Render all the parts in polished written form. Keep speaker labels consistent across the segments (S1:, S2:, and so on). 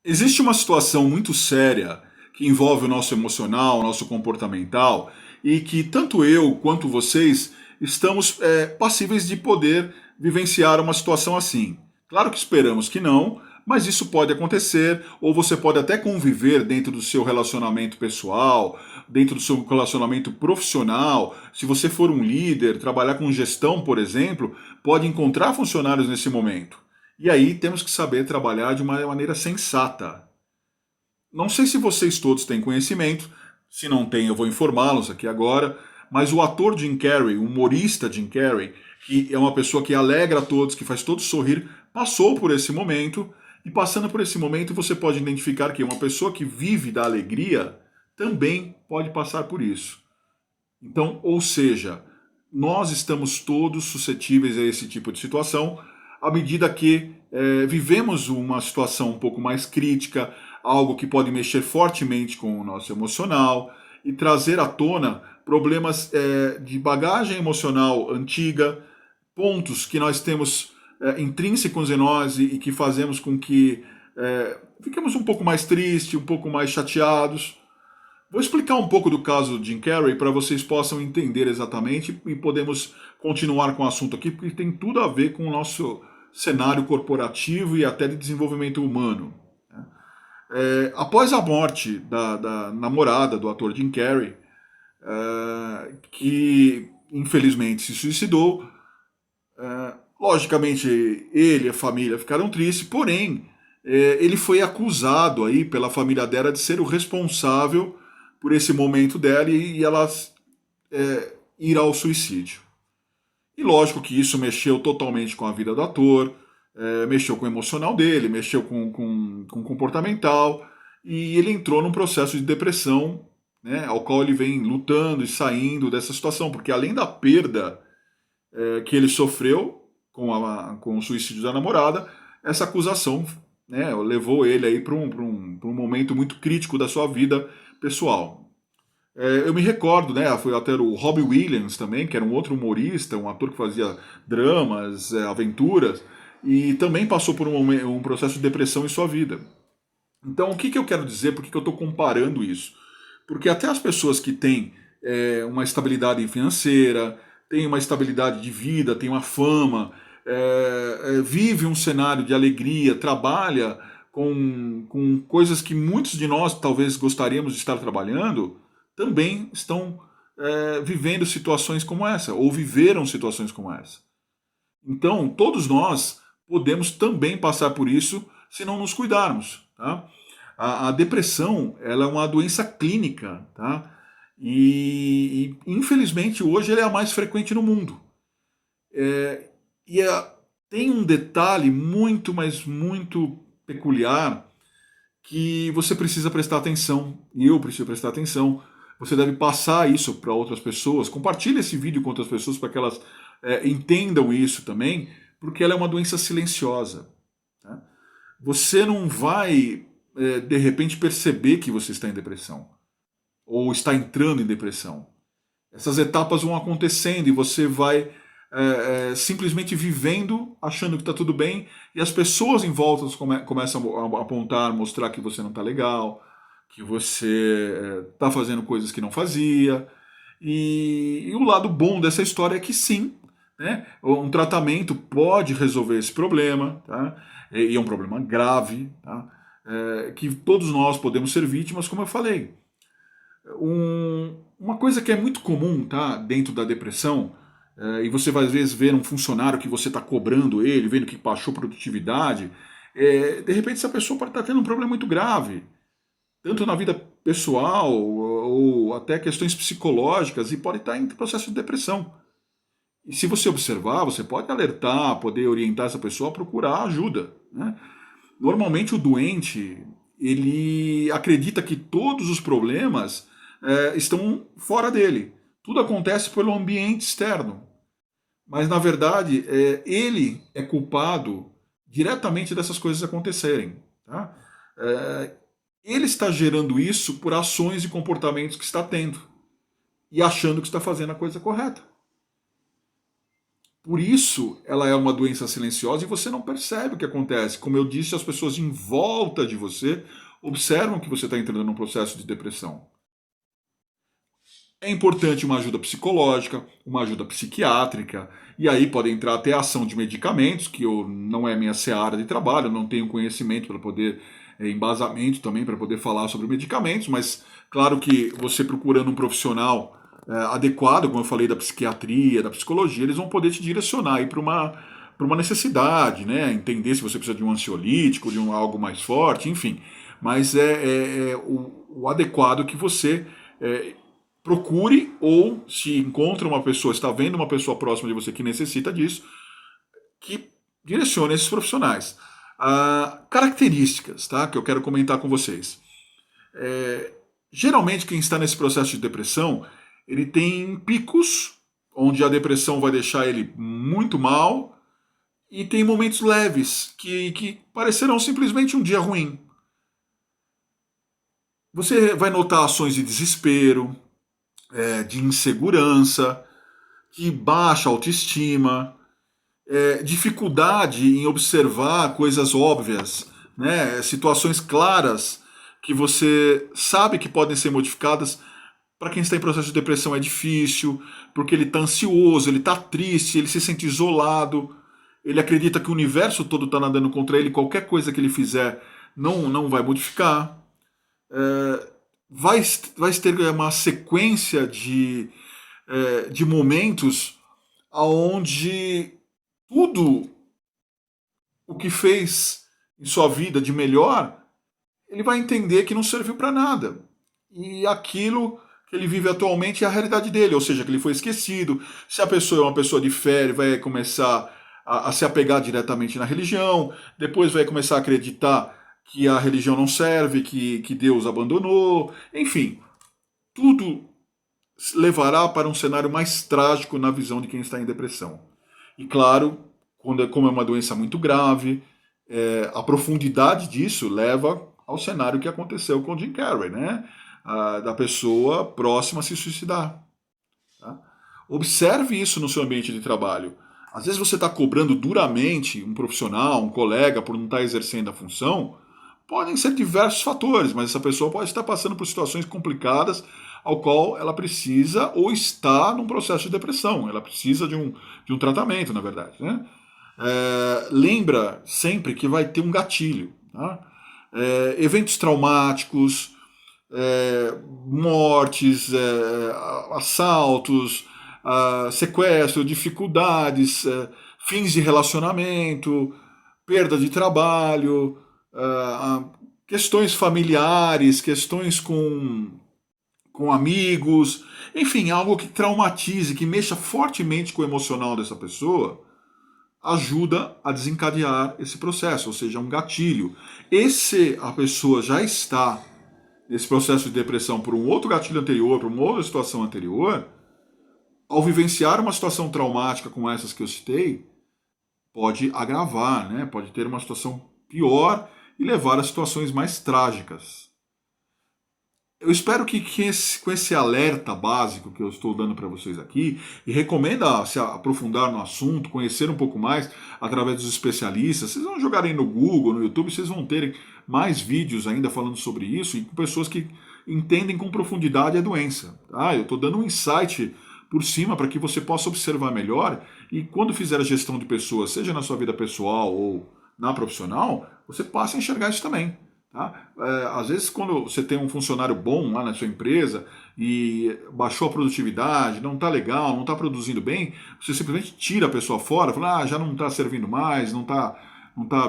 S1: Existe uma situação muito séria que envolve o nosso emocional, o nosso comportamental, e que tanto eu quanto vocês estamos passíveis de poder vivenciar uma situação assim. Claro que esperamos que não, mas isso pode acontecer, ou você pode até conviver dentro do seu relacionamento pessoal, dentro do seu relacionamento profissional. Se você for um líder, trabalhar com gestão, por exemplo, pode encontrar funcionários nesse momento. E aí temos que saber trabalhar de uma maneira sensata. Não sei se vocês todos têm conhecimento, se não têm eu vou informá-los aqui agora, mas o ator Jim Carrey, o humorista Jim Carrey, que é uma pessoa que alegra a todos, que faz todos sorrir, passou por esse momento, e passando por esse momento você pode identificar que uma pessoa que vive da alegria também pode passar por isso. Então, ou seja, nós estamos todos suscetíveis a esse tipo de situação, à medida que vivemos uma situação um pouco mais crítica, algo que pode mexer fortemente com o nosso emocional e trazer à tona problemas de bagagem emocional antiga, pontos que nós temos intrínsecos em nós e que fazemos com que fiquemos um pouco mais tristes, um pouco mais chateados. Vou explicar um pouco do caso do Jim Carrey para vocês possam entender exatamente e podemos continuar com o assunto aqui, porque tem tudo a ver com o nosso cenário corporativo e até de desenvolvimento humano. Após a morte da namorada do ator Jim Carrey, que infelizmente se suicidou, logicamente ele e a família ficaram tristes, porém ele foi acusado aí pela família dela de ser o responsável por esse momento dela e ela ir ao suicídio. E lógico que isso mexeu totalmente com a vida do ator, mexeu com o emocional dele, mexeu com o comportamental, e ele entrou num processo de depressão, né, ao qual ele vem lutando e saindo dessa situação, porque além da perda que ele sofreu com o suicídio da namorada, essa acusação, né, levou ele aí para um momento muito crítico da sua vida pessoal. Eu me recordo, né? Foi até o Robbie Williams também, que era um outro humorista, um ator que fazia dramas, aventuras, e também passou por um processo de depressão em sua vida. Então, o que, que eu quero dizer? Por que, que eu estou comparando isso? Porque até as pessoas que têm uma estabilidade financeira, têm uma estabilidade de vida, têm uma fama, vive um cenário de alegria, trabalha com coisas que muitos de nós talvez gostaríamos de estar trabalhando, também estão vivendo situações como essa, ou viveram situações como essa. Então, todos nós podemos também passar por isso se não nos cuidarmos. Tá? A depressão ela é uma doença clínica, tá? Infelizmente hoje ela é a mais frequente no mundo. É, e tem um detalhe muito, mas muito peculiar que você precisa prestar atenção, e eu preciso prestar atenção. Você deve passar isso para outras pessoas, compartilhe esse vídeo com outras pessoas para que elas entendam isso também, porque ela é uma doença silenciosa. Tá? Você não vai, de repente, perceber que você está em depressão, ou está entrando em depressão. Essas etapas vão acontecendo e você vai simplesmente vivendo, achando que está tudo bem, e as pessoas em volta começam a apontar, mostrar que você não está legal, que você está fazendo coisas que não fazia. E o lado bom dessa história é que sim, né, um tratamento pode resolver esse problema, tá? E é um problema grave, tá? Que todos nós podemos ser vítimas, como eu falei. Uma coisa que é muito comum, tá, dentro da depressão, e você vai às vezes ver um funcionário que você está cobrando ele, vendo que baixou produtividade, de repente essa pessoa pode estar tendo um problema muito grave, tanto na vida pessoal ou até questões psicológicas, e pode estar em processo de depressão. E se você observar, você pode alertar, poder orientar essa pessoa a procurar ajuda. Né? Normalmente o doente ele acredita que todos os problemas estão fora dele. Tudo acontece pelo ambiente externo. Mas na verdade ele é culpado diretamente dessas coisas acontecerem. Tá? Ele está gerando isso por ações e comportamentos que está tendo e achando que está fazendo a coisa correta. Por isso, ela é uma doença silenciosa e você não percebe o que acontece. Como eu disse, as pessoas em volta de você observam que você está entrando num processo de depressão. É importante uma ajuda psicológica, uma ajuda psiquiátrica, e aí pode entrar até a ação de medicamentos, que eu, não é minha seara de trabalho, eu não tenho conhecimento para poder, embasamento também para poder falar sobre medicamentos, mas claro que você procurando um profissional adequado, como eu falei, da psiquiatria, da psicologia, eles vão poder te direcionar aí para uma necessidade, né? Entender se você precisa de um ansiolítico, de algo mais forte, enfim. Mas é o adequado que você procure, ou se encontra uma pessoa, está vendo uma pessoa próxima de você que necessita disso, que direcione esses profissionais. Características, tá? Que eu quero comentar com vocês. Geralmente quem está nesse processo de depressão, ele tem picos, onde a depressão vai deixar ele muito mal, e tem momentos leves, que parecerão simplesmente um dia ruim. Você vai notar ações de desespero, de insegurança, de baixa autoestima, dificuldade em observar coisas óbvias, né? Situações claras que você sabe que podem ser modificadas. Para quem está em processo de depressão é difícil, porque ele está ansioso, ele está triste, ele se sente isolado, ele acredita que o universo todo está nadando contra ele, qualquer coisa que ele fizer não vai modificar. Vai ter uma sequência de momentos onde tudo o que fez em sua vida de melhor, ele vai entender que não serviu para nada. E aquilo que ele vive atualmente é a realidade dele, ou seja, que ele foi esquecido. Se a pessoa é uma pessoa de fé, ele vai começar a se apegar diretamente na religião, depois vai começar a acreditar que a religião não serve, que Deus abandonou, enfim, tudo levará para um cenário mais trágico na visão de quem está em depressão. E claro, como é uma doença muito grave, a profundidade disso leva ao cenário que aconteceu com o Jim Carrey, né? Da pessoa próxima a se suicidar. Tá? Observe isso no seu ambiente de trabalho. Às vezes você está cobrando duramente um profissional, um colega, por não estar exercendo a função. Podem ser diversos fatores, mas essa pessoa pode estar passando por situações complicadas ao qual ela precisa ou está num processo de depressão. Ela precisa de um tratamento, na verdade. Né? Lembra sempre que vai ter um gatilho. Tá? Eventos traumáticos, mortes, assaltos, sequestro, dificuldades, fins de relacionamento, perda de trabalho, questões familiares, questões com amigos, enfim, algo que traumatize, que mexa fortemente com o emocional dessa pessoa, ajuda a desencadear esse processo, ou seja, um gatilho. E se a pessoa já está nesse processo de depressão por um outro gatilho anterior, por uma outra situação anterior, ao vivenciar uma situação traumática como essas que eu citei, pode agravar, né? Pode ter uma situação pior e levar a situações mais trágicas. Eu espero que com esse alerta básico que eu estou dando para vocês aqui, e recomendo se aprofundar no assunto, conhecer um pouco mais através dos especialistas, vocês vão jogarem no Google, no YouTube, vocês vão terem mais vídeos ainda falando sobre isso, e com pessoas que entendem com profundidade a doença. Tá? Eu estou dando um insight por cima para que você possa observar melhor, e quando fizer a gestão de pessoas, seja na sua vida pessoal ou na profissional, você passe a enxergar isso também. Tá? Às vezes, quando você tem um funcionário bom lá na sua empresa e baixou a produtividade, não está legal, não está produzindo bem, você simplesmente tira a pessoa fora, fala, já não está servindo mais, não tá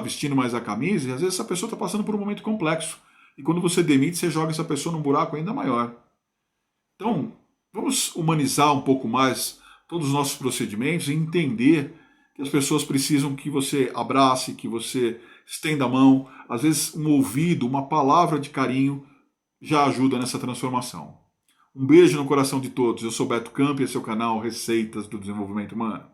S1: vestindo mais a camisa, e às vezes essa pessoa está passando por um momento complexo. E quando você demite, você joga essa pessoa num buraco ainda maior. Então, vamos humanizar um pouco mais todos os nossos procedimentos e entender que as pessoas precisam que você abrace, que você estenda a mão. Às vezes um ouvido, uma palavra de carinho já ajuda nessa transformação. Um beijo no coração de todos. Eu sou Beto Campo e esse é o canal Receitas do Desenvolvimento Humano.